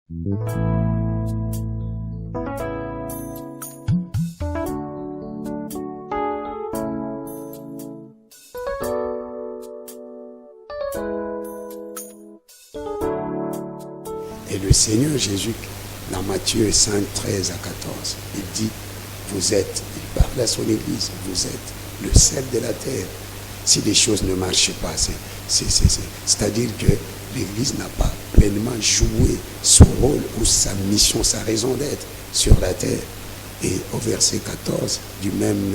Et le Seigneur Jésus, dans Matthieu 5, 13 à 14, il dit, il parle à son Église, vous êtes le sel de la terre. Si les choses ne marchent pas, c'est-à-dire que l'Église n'a pas pleinement joué son rôle ou sa mission, sa raison d'être sur la terre. Et au verset 14 du même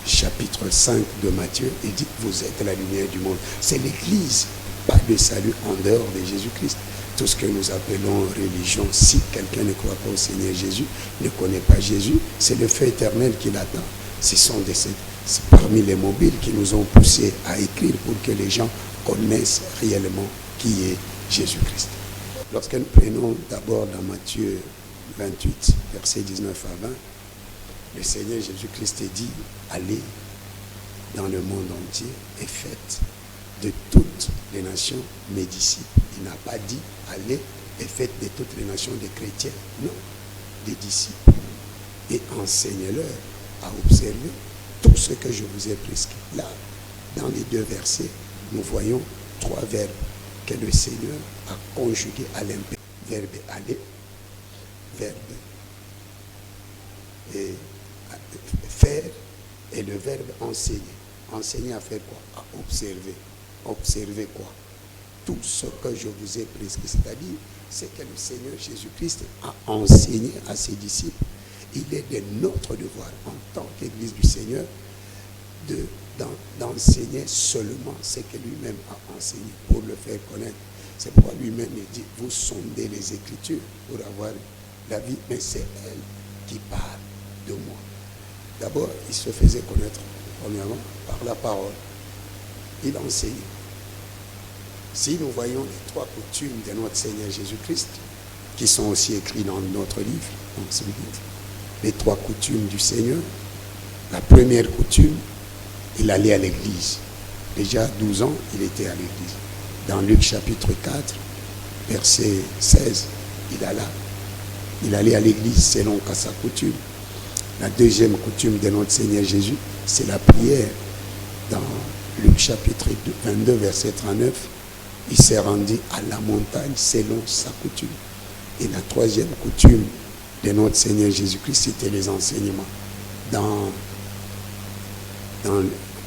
chapitre 5 de Matthieu, il dit, vous êtes la lumière du monde. C'est l'Église, pas de salut en dehors de Jésus-Christ. Tout ce que nous appelons religion, si quelqu'un ne croit pas au Seigneur Jésus, ne connaît pas Jésus, c'est le feu éternel qui l'attend. C'est parmi les mobiles qui nous ont poussés à écrire pour que les gens connaissent réellement qui est Jésus-Christ. Lorsque nous prenons d'abord dans Matthieu 28, versets 19 à 20, le Seigneur Jésus-Christ dit, allez dans le monde entier et faites de toutes les nations mes disciples. Il n'a pas dit, allez et faites de toutes les nations des chrétiens. Non, des disciples. Et enseignez-leur à observer tout ce que je vous ai prescrit. Là, dans les deux versets, nous voyons trois verbes que le Seigneur a conjugués à l'impératif. Verbe aller, verbe et faire et le verbe enseigner. Enseigner à faire quoi? À observer. Observer quoi? Tout ce que je vous ai prescrit. C'est-à-dire, c'est que le Seigneur Jésus-Christ a enseigné à ses disciples. Il est de notre devoir, en tant qu'Église du Seigneur, d'enseigner seulement ce que lui-même a enseigné pour le faire connaître. C'est pourquoi lui-même il dit, vous sondez les Écritures pour avoir la vie, mais c'est elle qui parle de moi. D'abord, il se faisait connaître, premièrement, par la parole. Il enseignait. Si nous voyons les trois coutumes de notre Seigneur Jésus-Christ, qui sont aussi écrites dans notre livre, les trois coutumes du Seigneur, la première coutume, il allait à l'église. Déjà à 12 ans, il était à l'église. Dans Luc chapitre 4, verset 16, il allait à l'église selon sa coutume. La deuxième coutume de notre Seigneur Jésus, c'est la prière. Dans Luc chapitre 22, verset 39, il s'est rendu à la montagne selon sa coutume. Et la troisième coutume de notre Seigneur Jésus-Christ, c'était les enseignements. Dans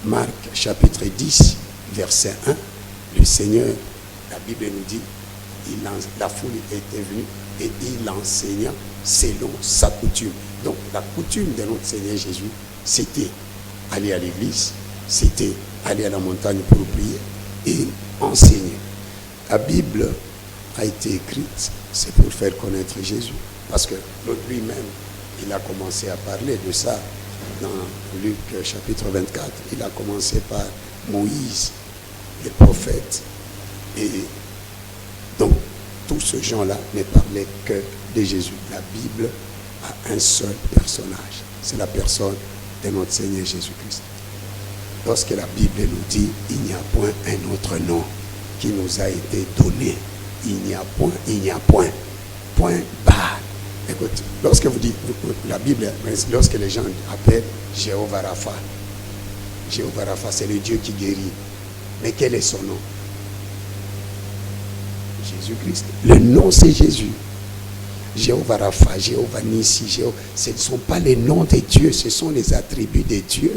Marc chapitre 10, verset 1, le Seigneur, la Bible nous dit, la foule était venue et il enseigna selon sa coutume. Donc la coutume de notre Seigneur Jésus, c'était aller à l'église, c'était aller à la montagne pour prier et enseigner. La Bible a été écrite, c'est pour faire connaître Jésus. Parce que lui-même, il a commencé à parler de ça dans Luc chapitre 24. Il a commencé par Moïse, les prophètes. Et donc, tous ces gens-là ne parlaient que de Jésus. La Bible a un seul personnage. C'est la personne de notre Seigneur Jésus-Christ. Lorsque la Bible nous dit, il n'y a point un autre nom qui nous a été donné. Il n'y a point, point barre. Écoute, lorsque vous dites, la Bible, lorsque les gens appellent Jéhovah Rapha, c'est le Dieu qui guérit. Mais quel est son nom? Jésus-Christ. Le nom, c'est Jésus. Jéhovah Rapha, Jéhovah Nissi, ce ne sont pas les noms de Dieu, ce sont les attributs de Dieu.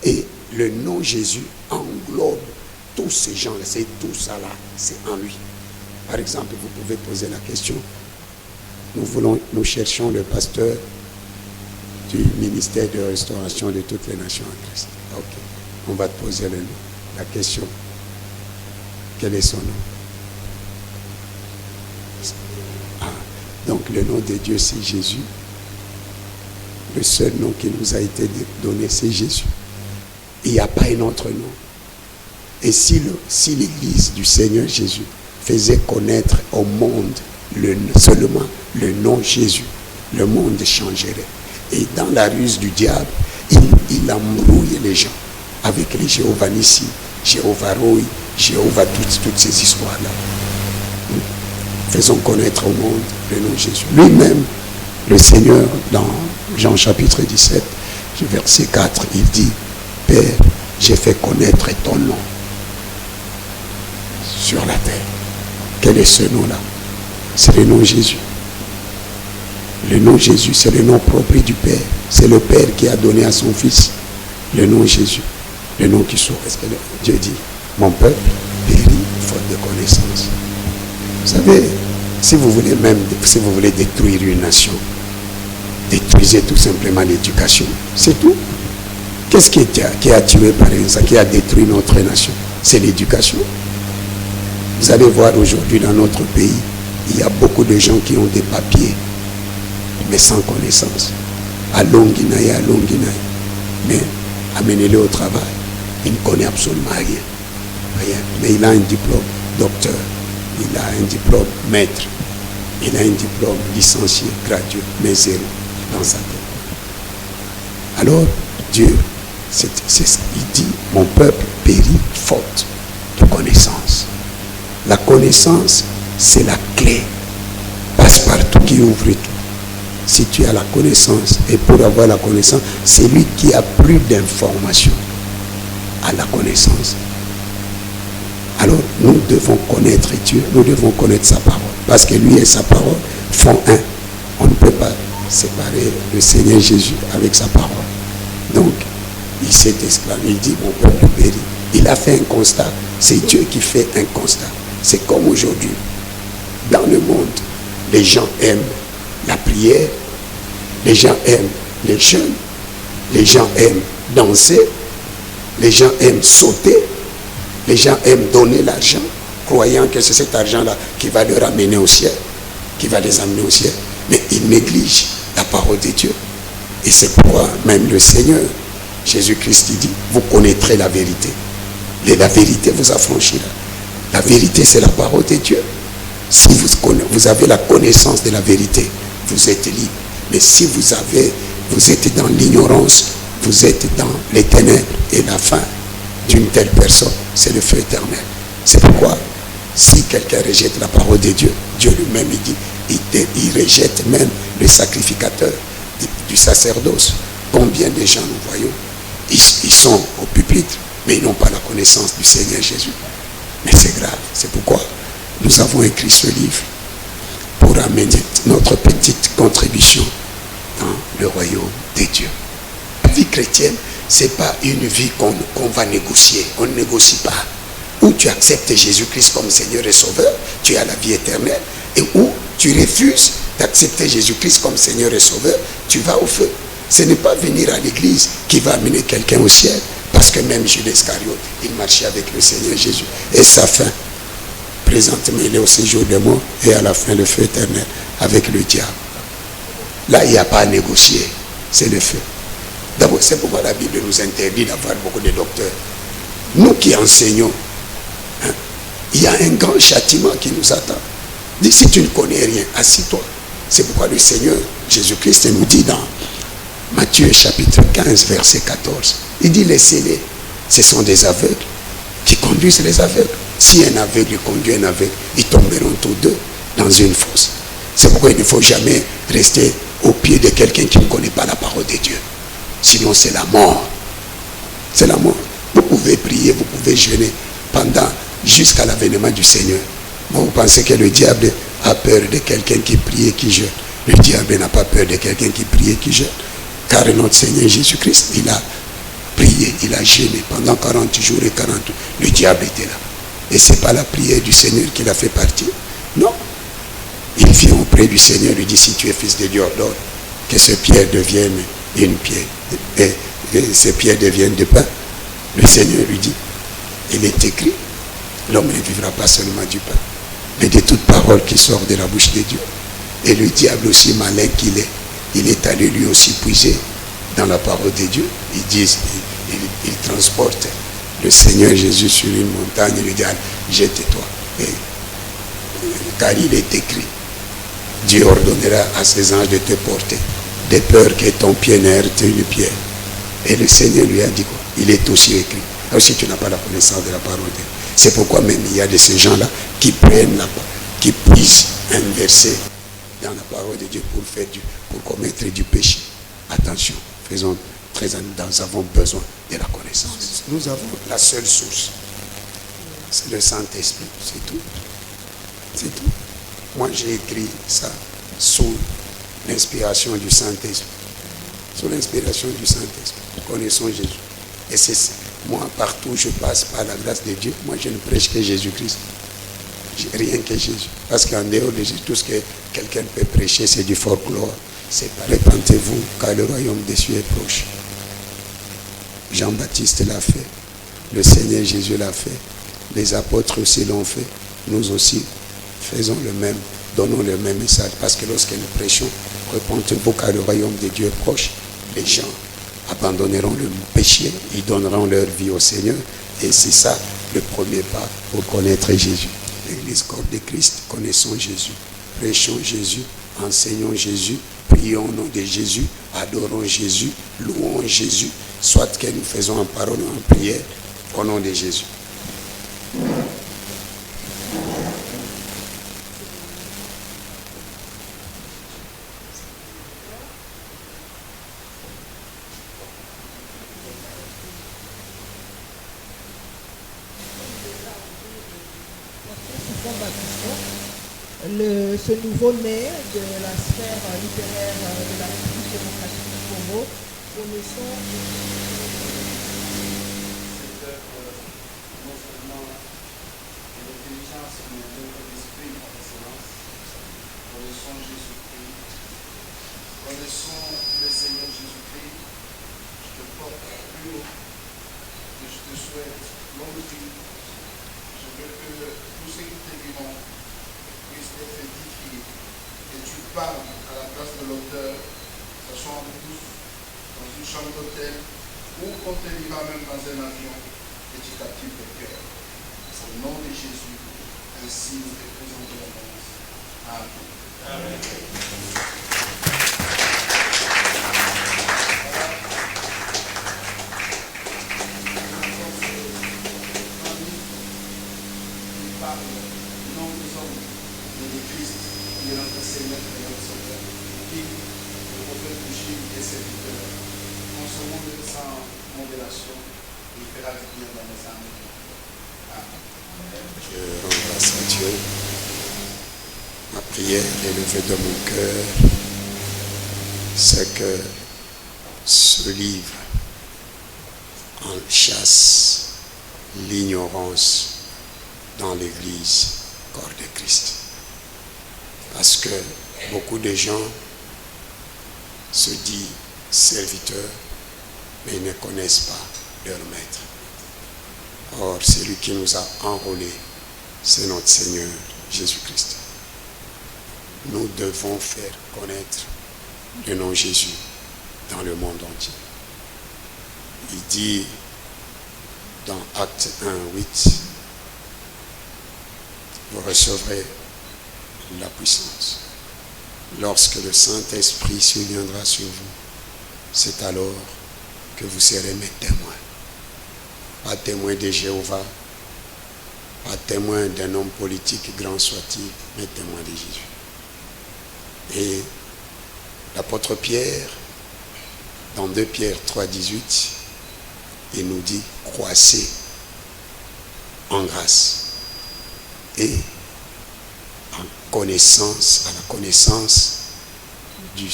Et le nom Jésus englobe tous ces gens-là, c'est tout ça là, c'est en lui. Par exemple, vous pouvez poser la question. Nous cherchons le pasteur du ministère de restauration de toutes les nations en Christ. Ok, on va te poser la question. Quel est son nom? Donc le nom de Dieu c'est Jésus. Le seul nom qui nous a été donné c'est Jésus. Il n'y a pas un autre nom. Et si l'église du Seigneur Jésus faisait connaître au monde seulement le nom Jésus, le monde changerait. Et dans la ruse du diable, il embrouille les gens avec les Jéhovah Nissi, Jéhovah Rohi, Jéhovah, toutes ces histoires-là. faisons connaître au monde le nom de Jésus. Lui-même, le Seigneur, dans Jean chapitre 17, verset 4, il dit, Père, j'ai fait connaître ton nom sur la terre. Quel est ce nom-là? C'est le nom de Jésus. Le nom de Jésus, c'est le nom propre du Père. C'est le Père qui a donné à son Fils le nom de Jésus. Le nom qui sauve. Parce que Dieu dit, mon peuple périt faute de connaissance. Vous savez, si vous voulez détruire une nation, détruisez tout simplement l'éducation. C'est tout. Qu'est-ce qui a tué par exemple, qui a détruit notre nation? C'est l'éducation. Vous allez voir aujourd'hui dans notre pays, il y a beaucoup de gens qui ont des papiers, mais sans connaissance. À Longuinaï, mais amenez-le au travail. Il ne connaît absolument rien. Mais il a un diplôme docteur, il a un diplôme maître, il a un diplôme licencié, gradué, mais zéro dans sa tête. Alors, Dieu, il dit, mon peuple périt faute de connaissance. La connaissance, c'est la clé. Passe-partout qui ouvre tout. Si tu as la connaissance, et pour avoir la connaissance, c'est lui qui a plus d'informations à la connaissance. Alors, nous devons connaître Dieu, nous devons connaître sa parole. Parce que lui et sa parole font un. On ne peut pas séparer le Seigneur Jésus avec sa parole. Donc, il s'est exclamé, il dit, mon peuple périt. Il a fait un constat. C'est Dieu qui fait un constat. C'est comme aujourd'hui. Dans le monde, les gens aiment la prière, les gens aiment les jeûnes, les gens aiment danser, les gens aiment sauter, les gens aiment donner l'argent, croyant que c'est cet argent-là qui va leur amener au ciel, qui va les amener au ciel. Mais ils négligent la parole de Dieu. Et c'est pourquoi même le Seigneur, Jésus-Christ, dit, vous connaîtrez la vérité. Et la vérité vous affranchira. La vérité, c'est la parole de Dieu. Si vous avez la connaissance de la vérité, vous êtes libre. Mais si vous êtes dans l'ignorance, vous êtes dans les ténèbres, et la fin d'une telle personne, c'est le feu éternel. C'est pourquoi, si quelqu'un rejette la parole de Dieu, Dieu lui-même, il dit, il rejette même le sacrificateur du sacerdoce. Combien de gens nous voyons, ils sont au pupitre, mais ils n'ont pas la connaissance du Seigneur Jésus. Mais c'est grave. C'est pourquoi nous avons écrit ce livre pour amener notre petite contribution dans le royaume des dieux. La vie chrétienne, ce n'est pas une vie qu'on va négocier. On ne négocie pas. Ou tu acceptes Jésus-Christ comme Seigneur et Sauveur, tu as la vie éternelle. Et où tu refuses d'accepter Jésus-Christ comme Seigneur et Sauveur, tu vas au feu. Ce n'est pas venir à l'église qui va amener quelqu'un au ciel. Parce que même Judas Iscariote, il marchait avec le Seigneur Jésus. Et sa fin, présentement, il est au séjour de mort et à la fin, le feu éternel avec le diable. Là, il n'y a pas à négocier. C'est le feu. D'abord, c'est pourquoi la Bible nous interdit d'avoir beaucoup de docteurs. Nous qui enseignons, il y a un grand châtiment qui nous attend. Dis, si tu ne connais rien, assis-toi. C'est pourquoi le Seigneur Jésus-Christ nous dit dans Matthieu chapitre 15, verset 14. Il dit, laissez-les. Ce sont des aveugles qui conduisent les aveugles. Si un aveugle conduit un aveugle, ils tomberont tous deux dans une fosse. C'est pourquoi il ne faut jamais rester au pied de quelqu'un qui ne connaît pas la parole de Dieu. Sinon, c'est la mort. C'est la mort. Vous pouvez prier, vous pouvez jeûner jusqu'à l'avènement du Seigneur. Mais vous pensez que le diable a peur de quelqu'un qui prie et qui jeûne. Le diable n'a pas peur de quelqu'un qui prie et qui jeûne. Car notre Seigneur Jésus-Christ, il a prié, il a jeûné pendant 40 jours et 40 jours. Le diable était là. Et ce n'est pas la prière du Seigneur qui l'a fait partir. Non. Il vient auprès du Seigneur, lui dit, si tu es fils de Dieu, ordonne que ces pierres deviennent une pierre. Et ces pierres deviennent de pain. Le Seigneur lui dit, il est écrit, l'homme ne vivra pas seulement du pain, mais de toute parole qui sort de la bouche de Dieu. Et le diable, aussi malin qu'il est, il est allé lui aussi puiser dans la parole de Dieu. Il transporte le Seigneur Jésus sur une montagne et lui dit, jette-toi. Car il est écrit, Dieu ordonnera à ses anges de te porter, de peur que ton pied ne heurte une pierre. Et le Seigneur lui a dit quoi? Il est aussi écrit. Alors si tu n'as pas la connaissance de la parole de Dieu, c'est pourquoi même il y a de ces gens-là qui prennent qui puisse un verset dans la parole de Dieu pour commettre du péché. Attention, faisons très attention, nous avons besoin de la connaissance. Nous avons la seule source. C'est le Saint-Esprit, c'est tout. C'est tout. Moi, j'ai écrit ça sous l'inspiration du Saint-Esprit. Sous l'inspiration du Saint-Esprit. Connaissons Jésus. Et c'est moi, partout où je passe par la grâce de Dieu, moi, je ne prêche que Jésus-Christ. Rien que Jésus. Parce qu'en dehors de Jésus, tout ce que quelqu'un peut prêcher, c'est du folklore. C'est pas répentez-vous, car le royaume des cieux est proche. Jean-Baptiste l'a fait. Le Seigneur Jésus l'a fait. Les apôtres aussi l'ont fait. Nous aussi faisons le même, donnons le même message. Parce que lorsque nous prêchons, répentez-vous, car le royaume de Dieu est proche, les gens abandonneront le péché, ils donneront leur vie au Seigneur. Et c'est ça le premier pas pour connaître Jésus. L'église corps de Christ, connaissons Jésus, prêchons Jésus, enseignons Jésus, prions au nom de Jésus, adorons Jésus, louons Jésus, soit que nous faisons en parole ou en prière au nom de Jésus. Ce nouveau-né de la sphère littéraire de la République démocratique du Congo, connaissons cette œuvre non seulement de l'intelligence, mais de l'esprit par excellence. Connaissons Jésus-Christ. Connaissons le Seigneur Jésus-Christ. Je te porte plus haut et je te souhaite longue vie. Je veux que tous ceux qui t'aimeront puissent être édifiés. Et tu parles à la place de l'auteur, que ce soit en douce, dans une chambre d'hôtel, ou qu'on te lira même dans un avion, et tu captives le cœur. C'est au nom de Jésus, ainsi nous te présentons la grâce. Amen. Amen. De notre Seigneur et notre Sauveur, qui, le prophète Boucher, est serviteur. En ce monde sans modération, il fera du bien dans nos âmes. Amen. Je rends grâce à Dieu. Ma prière élevée de mon cœur, c'est que ce livre en chasse l'ignorance dans l'Église corps de Christ. Parce que beaucoup de gens se disent serviteurs, mais ils ne connaissent pas leur maître. Or, celui qui nous a enrôlés, c'est notre Seigneur Jésus-Christ. Nous devons faire connaître le nom Jésus dans le monde entier. Il dit dans Acte 1:8, vous recevrez la puissance. Lorsque le Saint-Esprit surviendra sur vous, c'est alors que vous serez mes témoins. Pas témoins de Jéhovah, pas témoins d'un homme politique grand soit-il, mais témoins de Jésus. Et l'apôtre Pierre, dans 2 Pierre 3:18, il nous dit croissez en grâce et en connaissance, à la connaissance de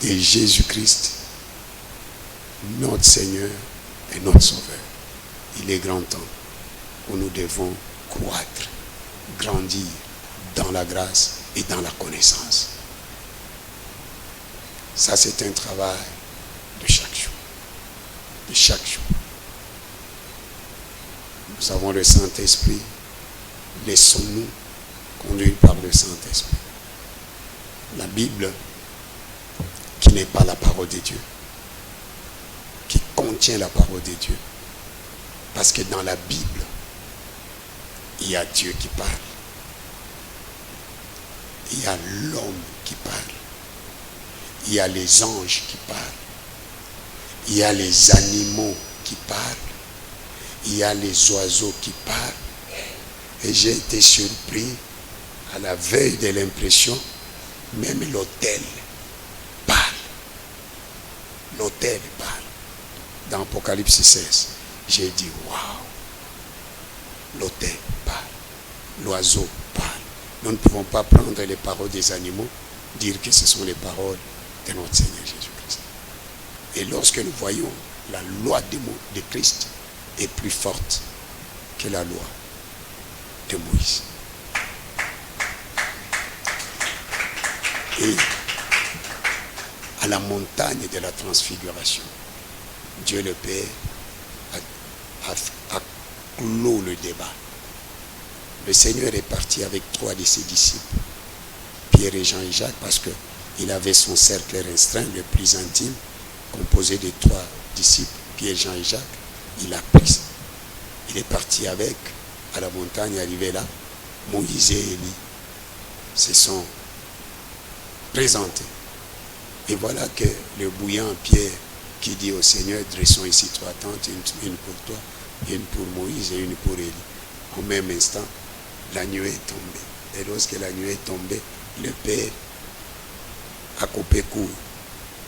Jésus-Christ, notre Seigneur et notre Sauveur. Il est grand temps où nous devons croître, grandir dans la grâce et dans la connaissance. Ça, c'est un travail de chaque jour. De chaque jour. Nous avons le Saint-Esprit. Laissons-nous conduire par le Saint-Esprit. La Bible, qui n'est pas la parole de Dieu, qui contient la parole de Dieu. Parce que dans la Bible, il y a Dieu qui parle. Il y a l'homme qui parle. Il y a les anges qui parlent. Il y a les animaux qui parlent. Il y a les oiseaux qui parlent. Et j'ai été surpris à la veille de l'impression, même l'autel parle. L'autel parle. Dans Apocalypse 16, j'ai dit, waouh, l'autel parle. L'oiseau parle. Nous ne pouvons pas prendre les paroles des animaux, dire que ce sont les paroles de notre Seigneur Jésus-Christ. Et lorsque nous voyons la loi de Christ est plus forte que la loi de Moïse. Et à la montagne de la transfiguration, Dieu le Père a clos le débat. Le Seigneur est parti avec 3 de ses disciples, Pierre et Jean et Jacques, parce qu'il avait son cercle restreint, le plus intime, composé de 3 disciples, Pierre, Jean et Jacques. Il a pris. Il est parti avec, à la montagne, arrivé là, Moïse et Élie se sont présentés. Et voilà que le bouillant Pierre qui dit au Seigneur, dressons ici 3 tentes, une pour toi, une pour Moïse et une pour Élie. Au même instant, la nuée est tombée. Et lorsque la nuée est tombée, le Père a coupé court.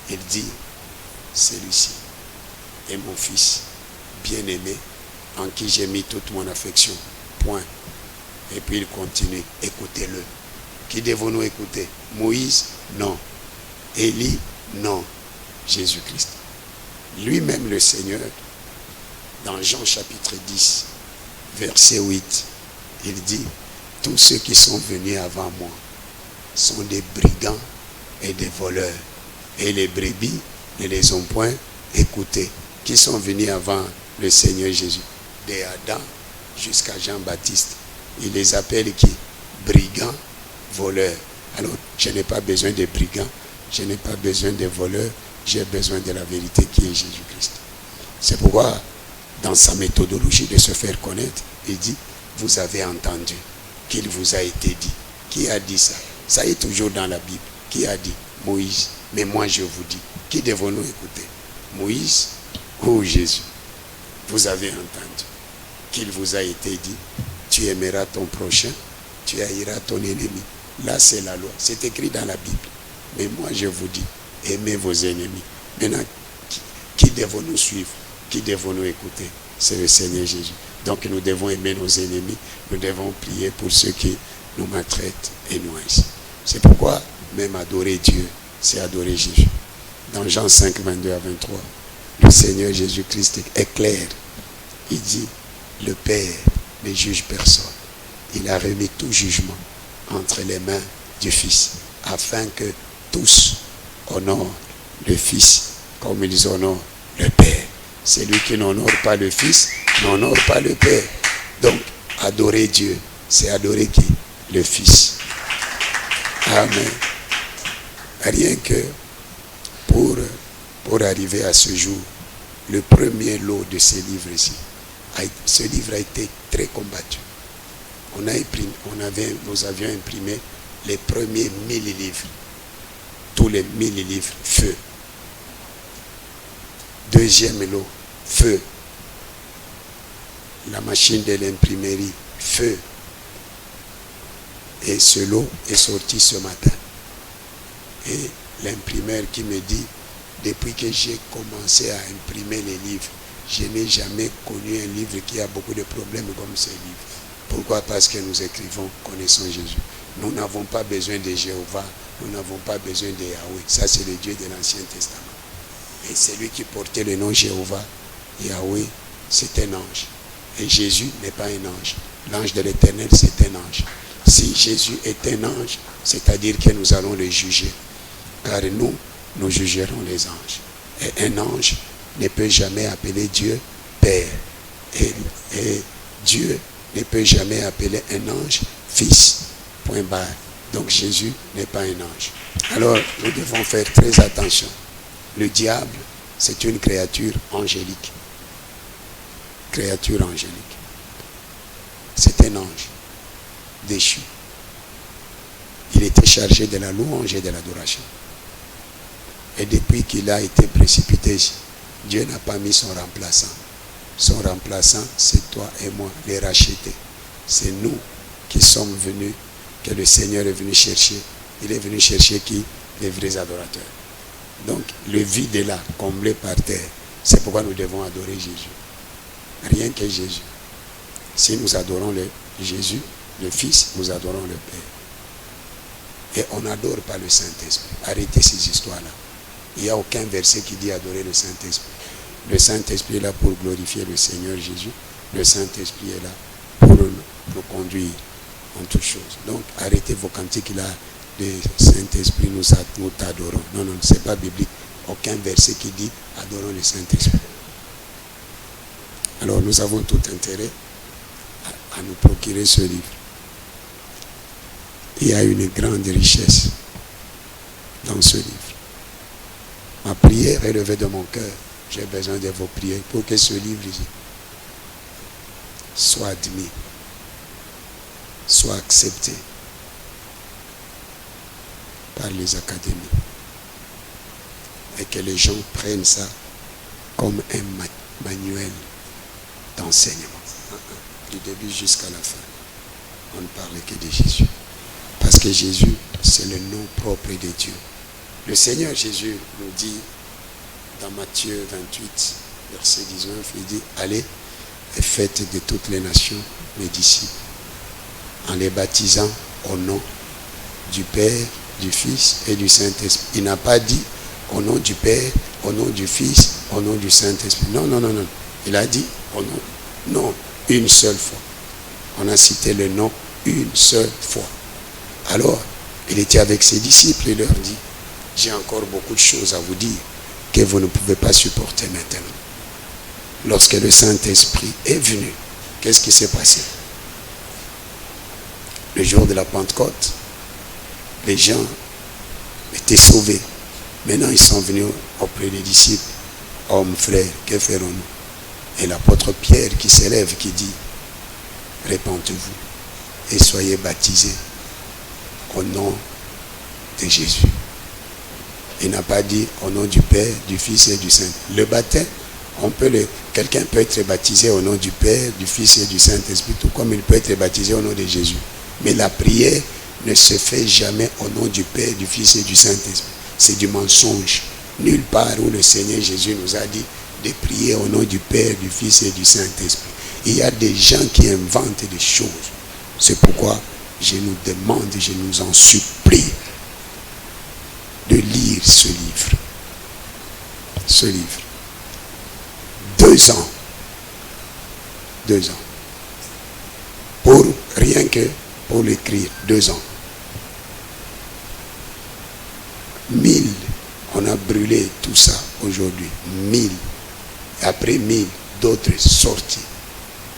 Il dit, celui-ci est mon fils bien-aimé, en qui j'ai mis toute mon affection. Point. Et puis il continue, écoutez-le. Qui devons-nous écouter? Moïse? Non. Élie? Non. Jésus-Christ. Lui-même le Seigneur, dans Jean chapitre 10, verset 8, il dit, tous ceux qui sont venus avant moi sont des brigands et des voleurs. Et les brebis ne les ont point écoutés. Qui sont venus avant le Seigneur Jésus? De Adam jusqu'à Jean-Baptiste. Il les appelle qui? Brigands, voleurs. Alors, je n'ai pas besoin de brigands, je n'ai pas besoin de voleurs, j'ai besoin de la vérité qui est Jésus-Christ. C'est pourquoi, dans sa méthodologie de se faire connaître, il dit, vous avez entendu qu'il vous a été dit. Qui a dit ça? Ça est toujours dans la Bible. Qui a dit? Moïse. Mais moi je vous dis, qui devons-nous écouter? Moïse ou Jésus? Vous avez entendu qu'il vous a été dit, tu aimeras ton prochain, tu haïras ton ennemi. Là c'est la loi, c'est écrit dans la Bible. Mais moi je vous dis, aimez vos ennemis. Maintenant, qui devons-nous suivre? Qui devons-nous écouter? C'est le Seigneur Jésus. Donc nous devons aimer nos ennemis, nous devons prier pour ceux qui nous maltraitent et nous haïssent. C'est pourquoi même adorer Dieu, c'est adorer Jésus. Dans Jean 5, 22 à 23, le Seigneur Jésus-Christ est clair. Il dit, le Père ne juge personne. Il a remis tout jugement entre les mains du Fils, afin que tous honorent le Fils comme ils honorent le Père. Celui qui n'honore pas le Fils n'honore pas le Père. Donc, adorer Dieu, c'est adorer qui? Le Fils. Amen. Rien que pour arriver à ce jour, le premier lot de ces livres ici, ce livre a été très combattu. Nous avions imprimé les premiers 1000 livres. Tous les 1000 livres, feu. Deuxième lot, feu. La machine de l'imprimerie, feu. Et ce lot est sorti ce matin. Et l'imprimeur qui me dit, depuis que j'ai commencé à imprimer les livres, je n'ai jamais connu un livre qui a beaucoup de problèmes comme ce livre. Pourquoi? Parce que nous écrivons connaissons Jésus. Nous n'avons pas besoin de Jéhovah, nous n'avons pas besoin de Yahweh. Ça, c'est le Dieu de l'Ancien Testament. Et celui qui portait le nom Jéhovah, Yahweh, c'est un ange. Et Jésus n'est pas un ange. L'ange de l'Éternel, c'est un ange. Si Jésus est un ange, c'est-à-dire que nous allons le juger. Car nous jugerons les anges. Et un ange ne peut jamais appeler Dieu Père. Et Dieu ne peut jamais appeler un ange Fils. Point barre. Donc Jésus n'est pas un ange. Alors nous devons faire très attention. Le diable, c'est une créature angélique. Créature angélique. C'est un ange déchu. Il était chargé de la louange et de l'adoration. Et depuis qu'il a été précipité, Dieu n'a pas mis son remplaçant. Son remplaçant, c'est toi et moi, les rachetés. C'est nous qui sommes venus que le Seigneur est venu chercher. Il est venu chercher qui? Les vrais adorateurs. Donc, le vide est là, comblé par terre. C'est pourquoi nous devons adorer Jésus. Rien que Jésus. Si nous adorons Jésus, le Fils, nous adorons le Père. Et on n'adore pas le Saint-Esprit. Arrêtez ces histoires-là. Il n'y a aucun verset qui dit adorer le Saint-Esprit. Le Saint-Esprit est là pour glorifier le Seigneur Jésus. Le Saint-Esprit est là pour nous conduire en toutes choses. Donc, arrêtez vos cantiques là. Le Saint-Esprit, nous t'adorons. Non, non, ce n'est pas biblique. Aucun verset qui dit adorons le Saint-Esprit. Alors, nous avons tout intérêt à nous procurer ce livre. Il y a une grande richesse dans ce livre. Ma prière est levée de mon cœur. J'ai besoin de vos prières pour que ce livre soit admis, soit accepté par les académies. Et que les gens prennent ça comme un manuel d'enseignement. Du début jusqu'à la fin. On ne parle que de Jésus. Parce que Jésus, c'est le nom propre de Dieu. Le Seigneur Jésus nous dit dans Matthieu 28, verset 19, il dit, allez et faites de toutes les nations mes disciples, en les baptisant au nom du Père, du Fils et du Saint-Esprit. Il n'a pas dit au nom du Père, au nom du Fils, au nom du Saint-Esprit. Non, non, non, non. Il a dit au nom, non, une seule fois. On a cité le nom une seule fois. Alors, il était avec ses disciples et leur dit, j'ai encore beaucoup de choses à vous dire que vous ne pouvez pas supporter maintenant. Lorsque le Saint-Esprit est venu, qu'est-ce qui s'est passé? Le jour de la Pentecôte, les gens étaient sauvés. Maintenant, ils sont venus auprès des disciples. Hommes, frères, que ferons-nous? Et l'apôtre Pierre qui s'élève, qui dit, répentez-vous et soyez baptisés au nom de Jésus. Il n'a pas dit au nom du Père, du Fils et du Saint. Le baptême, quelqu'un peut être baptisé au nom du Père, du Fils et du Saint-Esprit, tout comme il peut être baptisé au nom de Jésus. Mais la prière ne se fait jamais au nom du Père, du Fils et du Saint-Esprit. C'est du mensonge. Nulle part où le Seigneur Jésus nous a dit de prier au nom du Père, du Fils et du Saint-Esprit. Il y a des gens qui inventent des choses. C'est pourquoi je nous demande, je nous en supplie de lire ce livre. Ce livre. 2 ans. 2 ans. Pour rien que pour l'écrire. 2 ans. 1000. On a brûlé tout ça aujourd'hui. 1000. Après 1000, d'autres sortis.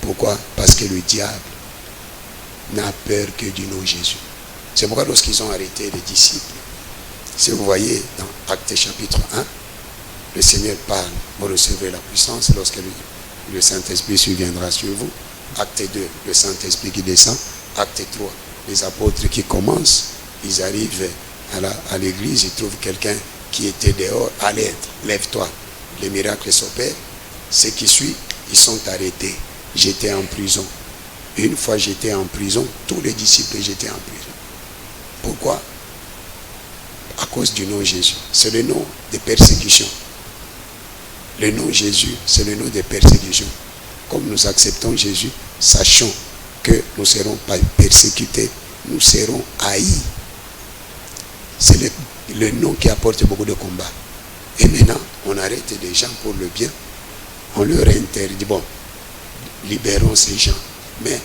Pourquoi? Parce que le diable n'a peur que du nom Jésus. C'est pourquoi lorsqu'ils ont arrêté les disciples, si vous voyez dans Actes chapitre 1, le Seigneur parle, vous recevrez la puissance lorsque le Saint-Esprit surviendra sur vous. Acte 2, le Saint-Esprit qui descend. Acte 3, les apôtres qui commencent, ils arrivent à l'église, ils trouvent quelqu'un qui était dehors. Allez, lève-toi. Les miracles s'opèrent. Ce qui suit, ils sont arrêtés. J'étais en prison. Une fois j'étais en prison, tous les disciples j'étaient en prison. Pourquoi? À cause du nom Jésus. C'est le nom des persécutions. Le nom Jésus, c'est le nom des persécutions. Comme nous acceptons Jésus, sachons que nous ne serons pas persécutés, nous serons haïs. C'est le nom qui apporte beaucoup de combats. Et maintenant, on arrête des gens pour le bien. On leur interdit, bon, libérons ces gens, mais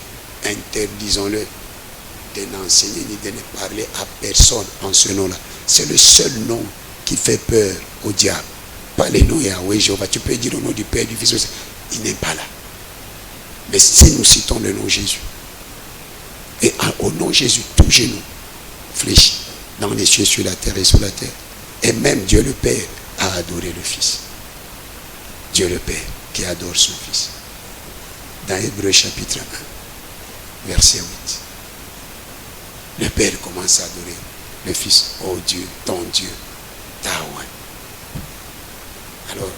interdisons-le de n'enseigner ni de ne parler à personne en ce nom-là. C'est le seul nom qui fait peur au diable. Pas le nom Yahweh, Jéhovah. Tu peux dire au nom du Père, du Fils, il n'est pas là. Mais si nous citons le nom Jésus, et au nom Jésus, tout genou fléchit dans les cieux, sur la terre et sous la terre. Et même Dieu le Père a adoré le Fils. Dieu le Père qui adore son Fils. Dans Hébreux chapitre 1, verset 8. Le Père commence à adorer le Fils. Oh Dieu, ton Dieu, Taouan. Alors,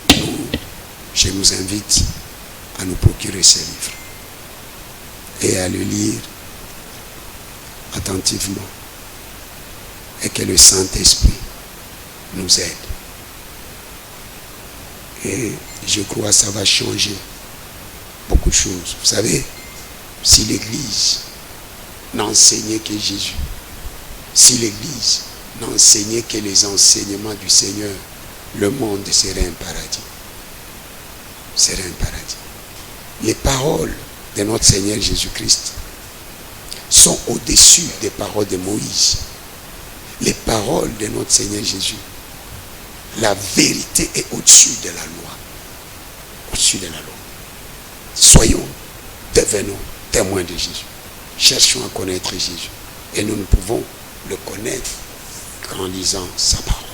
je nous invite à nous procurer ce livre et à le lire attentivement et que le Saint-Esprit nous aide. Et je crois que ça va changer beaucoup de choses. Vous savez, si l'Église n'enseignait que Jésus, si l'Église n'enseignait que les enseignements du Seigneur, le monde serait un paradis. Serait un paradis. Les paroles de notre Seigneur Jésus-Christ sont au-dessus des paroles de Moïse. Les paroles de notre Seigneur Jésus, la vérité est au-dessus de la loi. Au-dessus de la loi. Soyons, devenons témoins de Jésus. Cherchons à connaître Jésus. Et nous ne pouvons le connaître qu'en lisant sa parole.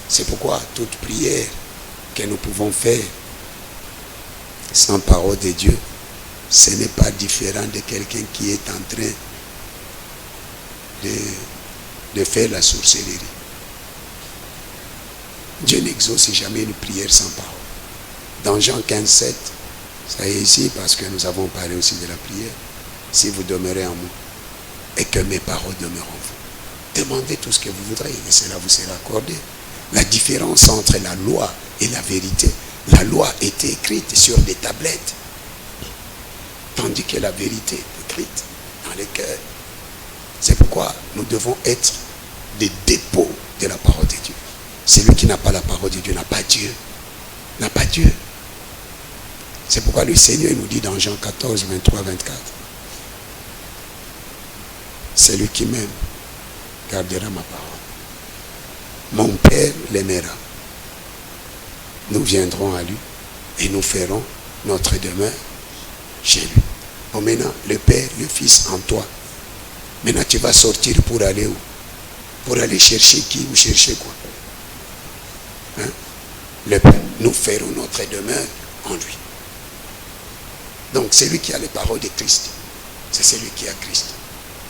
C'est pourquoi toute prière que nous pouvons faire sans parole de Dieu, ce n'est pas différent de quelqu'un qui est en train de faire la sorcellerie. Dieu n'exauce jamais une prière sans parole. Dans Jean 15, 7, ça est ici parce que nous avons parlé aussi de la prière. Si vous demeurez en moi et que mes paroles demeurent en vous, demandez tout ce que vous voudrez et cela vous sera accordé. La différence entre la loi et la vérité, la loi était écrite sur des tablettes, tandis que la vérité est écrite dans les cœurs. C'est pourquoi nous devons être des dépôts de la parole de Dieu. Celui qui n'a pas la parole de Dieu n'a pas Dieu. N'a pas Dieu. C'est pourquoi le Seigneur nous dit dans Jean 14, 23, 24. Celui qui m'aime gardera ma parole. Mon Père l'aimera. Nous viendrons à lui et nous ferons notre demeure chez lui. Bon, maintenant, le Père, le Fils en toi. Maintenant, tu vas sortir pour aller où? Pour aller chercher qui ou chercher quoi? Hein? Le Père. Nous ferons notre demeure en lui. Donc, celui qui a les paroles de Christ, c'est celui qui a Christ.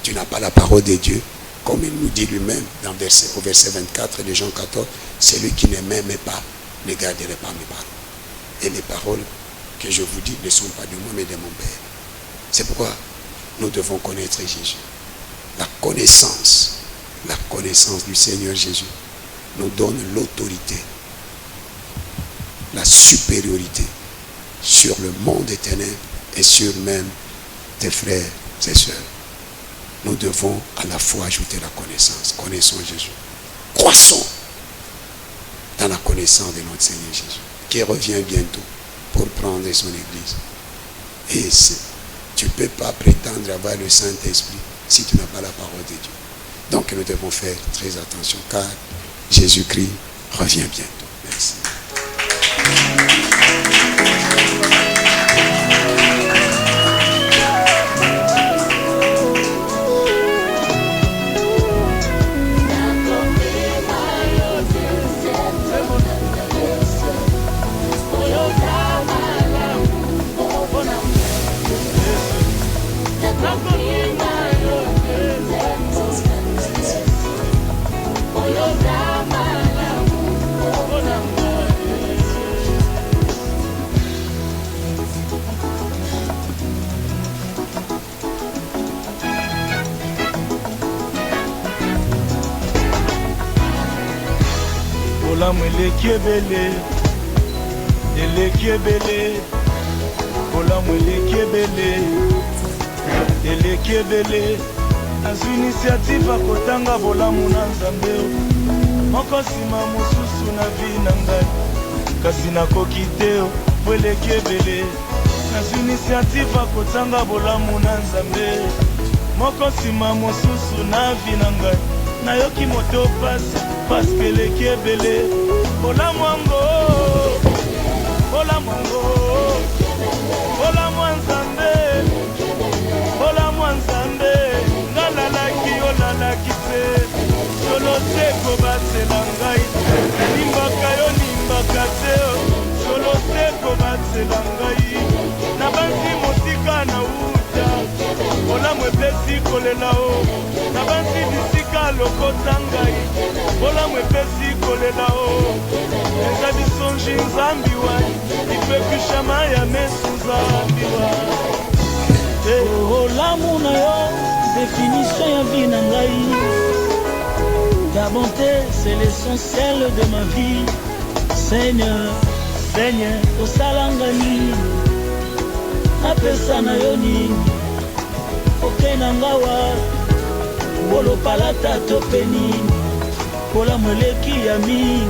Tu n'as pas la parole de Dieu, comme il nous dit lui-même au verset 24 de Jean 14, celui qui ne m'aime pas ne garderait pas mes paroles. Et les paroles que je vous dis ne sont pas de moi mais de mon Père. C'est pourquoi nous devons connaître Jésus. La connaissance du Seigneur Jésus nous donne l'autorité, la supériorité sur le monde des ténèbres et sur même tes frères et sœurs. Nous devons à la fois ajouter la connaissance. Connaissons Jésus. Croissons dans la connaissance de notre Seigneur Jésus, qui revient bientôt pour prendre son Église. Et tu ne peux pas prétendre avoir le Saint-Esprit si tu n'as pas la parole de Dieu. Donc nous devons faire très attention, car Jésus-Christ revient bientôt. Merci. Bolamu eleki ebele, eleki ebele. Bolamu eleki ebele, eleki ebele. Azwi initiative akotanga bolamu na Nzambe. Moko nsima mosusu na vi na ngai, kasi nakoki te po eleki ebele. Azwi initiative akotanga bolamu na Nzambe. Moko nsima mosusu na vi na ngai, nayoki moto pasi paske eleki ebele. Bolamu yango, bolamu yango, bolamu ya Nzambe, bolamu ya Nzambe. Ngalalaki olalaki te, solo te kobatela ngai. Nimbaka yo nimbaka te, solo te kobatela ngai. Nabanzi mosika na uta, bolamu epesi kolela o. Nabanzi bisika lokota ngai, bolamu epesi kolela o. Eza bisonji Nzambi wai, ipekushama ya mesu Nzambi wai. Bolamu na yo définition ya vie na ngai. Ta bonté, c'est l'essentiel de ma vie. Seigneur, Seigneur, osalanga nini, apesa na yo nini, okenda ngawa, bolopalata to pe nini, kola mweleki ya mingi,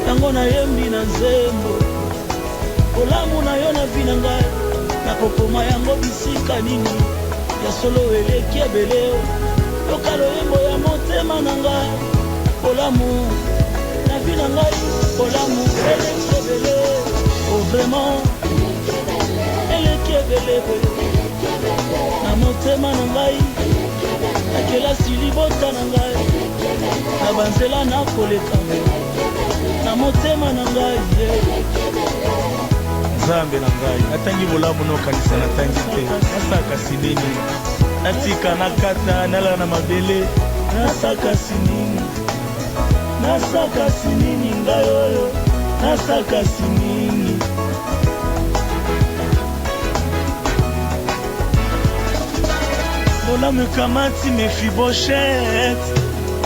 yango na yembi na nzembo, kolamu na yo na vi na ngai, nakokoma yango bisika nini, ya solo eleki ebele, yoka loyembo ya motema na ngai, kolamu na vi na ngai, kolamu eleki ebele, oh vraiment, eleki ebele, na motema na ngai, na kelasi libota na ngai, na banzela na koleka, na motema na ngai, Nzambe na ngai, natangi bolamu nokanisa natangi te, nasaka sinini, natika nakata nala na mabele, nasaka sinini, nasaka sinini ngai oyo, nasaka sinini. Bolamu kamati Mephibosheth,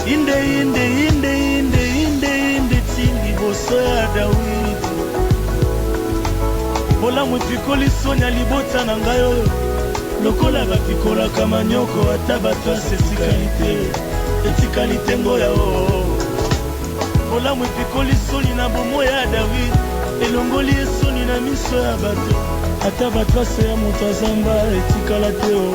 inde inde inde inde inde inde tindi boso ya Dawidi. Bolamu epikoli sonya libota na ngai oyo, lokola bapikolaka manyoko ata bato asesikali te, etikali te ngoya o. Bolamu epikoli soni na bomo ya Dawidi, elongoli esoni na miso ya bato, ata bato ase ya moto azamba etikala te o.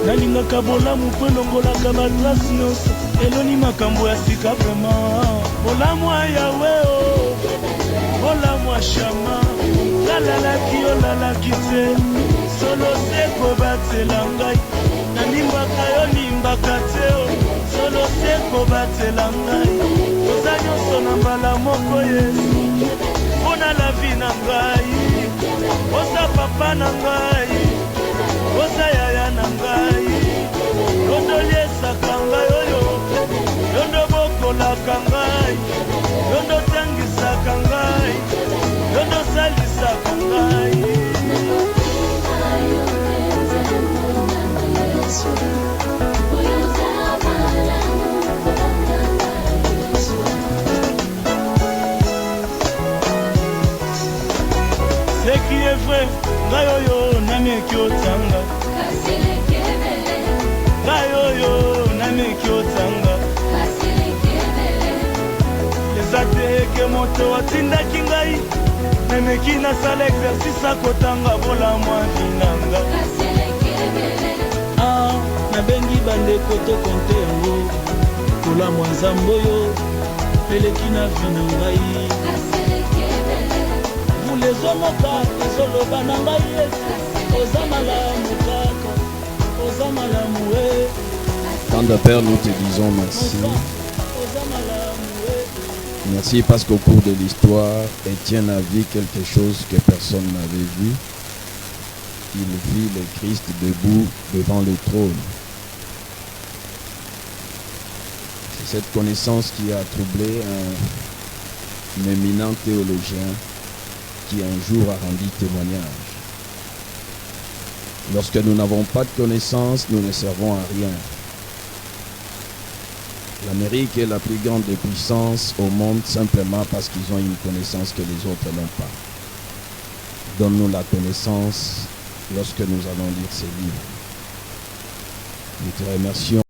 Nalingaka bolamu mpo elongolaka bagrasi nyonso, eloni makambo ya sika vraiment. Bolamu ya Yawe o, bolamu ya Shama, nalalaki olalaki te, solo se kobatela ngai, nanimbaka yo nimbaka te o, solo se kobatela ngai, oza nyonso na mbala moko Yesu, mpona la vi na ngai, oza papa na ngai, oza yaya na ngai, yondo liesaka ngai oyo, yondo bokolaka ngai, yondo tangisaka ngai, yondo salisaka ngai. Ce qui est vrai, ngai oyo nameki otanga, ngai oyo nameki otanga, eza te ke moto atindaki ngai, nameki nasala exercice akotanga bolamu ya vi na nga. Nabengi bandeko tokonte yango, bolamu ya Nzambe oyo eleki na vi na ngai. Mulezomoka ezoloba na ngai Yesu, oza malamu kaka, oza malamu e. Tendre Père, nous te disons merci. Merci parce qu'au cours de l'histoire, Étienne a vu quelque chose que personne n'avait vu. Il vit le Christ debout devant le trône. C'est cette connaissance qui a troublé un éminent théologien qui un jour a rendu témoignage. Lorsque nous n'avons pas de connaissance, nous ne servons à rien. L'Amérique est la plus grande des puissances au monde simplement parce qu'ils ont une connaissance que les autres n'ont pas. Donne-nous la connaissance lorsque nous allons lire ces livres. Nous te remercions.